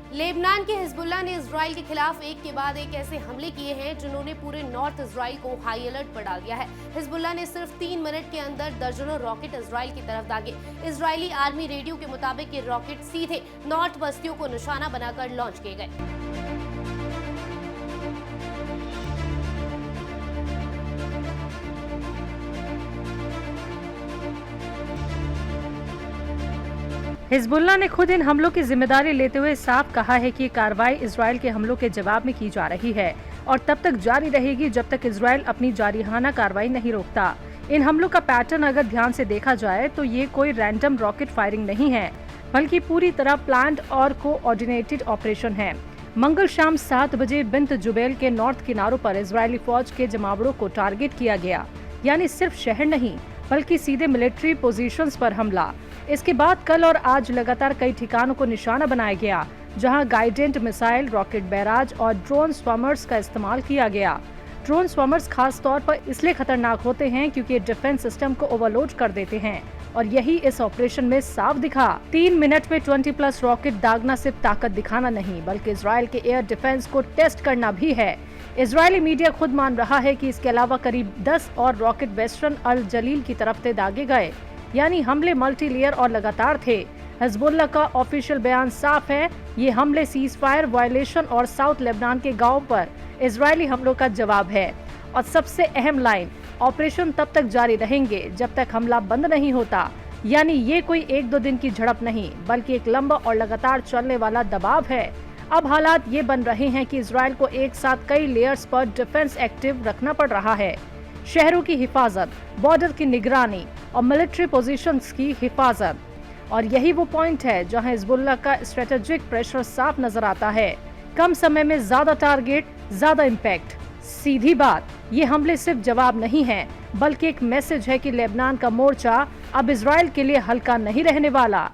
Lebanon के Hezbollah ने Israel के खिलाफ एक के बाद एक ऐसे हमले किए हैं जिन्होंने पूरे नॉर्थ इजराइल को हाई अलर्ट पर डाल दिया है। हिजबुल्लाह ने सिर्फ 3 मिनट के अंदर दर्जनों रॉकेट इजराइल की तरफ दागे। इजरायली आर्मी रेडियो के मुताबिक ये रॉकेट सीधे नॉर्थ बस्तियों को निशाना बनाकर लॉन्च किए गए। हिजबुल्लाह ने खुद इन हमलों की जिम्मेदारी लेते हुए साफ कहा है कि ये कार्रवाई इजराइल के हमलों के जवाब में की जा रही है और तब तक जारी रहेगी जब तक इजराइल अपनी जारिहाना कार्रवाई नहीं रोकता। इन हमलों का पैटर्न अगर ध्यान से देखा जाए तो ये कोई रैंडम रॉकेट फायरिंग नहीं है, बल्कि पूरी तरह प्लान्ड और कोऑर्डिनेटेड ऑपरेशन है। मंगल शाम 7 बजे बिंत जुबैल के नॉर्थ किनारों पर इजरायली फौज के जमावड़ों को टारगेट किया गया, यानी सिर्फ शहर नहीं बल्कि सीधे मिलिट्री पोजीशंस पर हमला। इसके बाद कल और आज लगातार कई ठिकानों को निशाना बनाया गया, जहां गाइडेंट मिसाइल, रॉकेट बैराज और ड्रोन स्वॉमर्स का इस्तेमाल किया गया। ड्रोन स्वॉमर्स खास तौर पर इसलिए खतरनाक होते हैं क्योंकि ये डिफेंस सिस्टम को ओवरलोड कर देते हैं और यही इस ऑपरेशन में साफ दिखा। 3 मिनट में 20+ रॉकेट दागना सिर्फ ताकत दिखाना नहीं बल्कि इजराइल के एयर डिफेंस को टेस्ट करना भी है। इजरायली मीडिया खुद मान रहा है कि इसके अलावा करीब 10 और रॉकेट वेस्टर्न अल जलील की तरफ से दागे गए, यानी हमले मल्टी लेयर और लगातार थे। हिजबुल्लाह का ऑफिशियल बयान साफ है, ये हमले सीज फायर वायलेशन और साउथ लेबनान के गांव पर इजरायली हमलों का जवाब है। और सबसे अहम लाइन, ऑपरेशन तब तक जारी रहेंगे जब तक हमला बंद नहीं होता, यानी ये कोई 1-2 दिन की झड़प नहीं बल्कि एक लंबा और लगातार चलने वाला दबाव है। अब हालात ये बन रहे हैं कि इजराइल को एक साथ कई लेयर्स पर डिफेंस एक्टिव रखना पड़ रहा है। शहरों की हिफाजत, बॉर्डर की निगरानी और मिलिट्री पोजीशंस की हिफाजत। और यही वो पॉइंट है जहां हिजबुल्लाह का स्ट्रेटेजिक प्रेशर साफ नजर आता है। कम समय में ज्यादा टारगेट, ज्यादा इम्पैक्ट। सीधी बात, ये हमले सिर्फ जवाब नहीं है बल्कि एक मैसेज है कि लेबनान का मोर्चा अब इजराइल के लिए हल्का नहीं रहने वाला।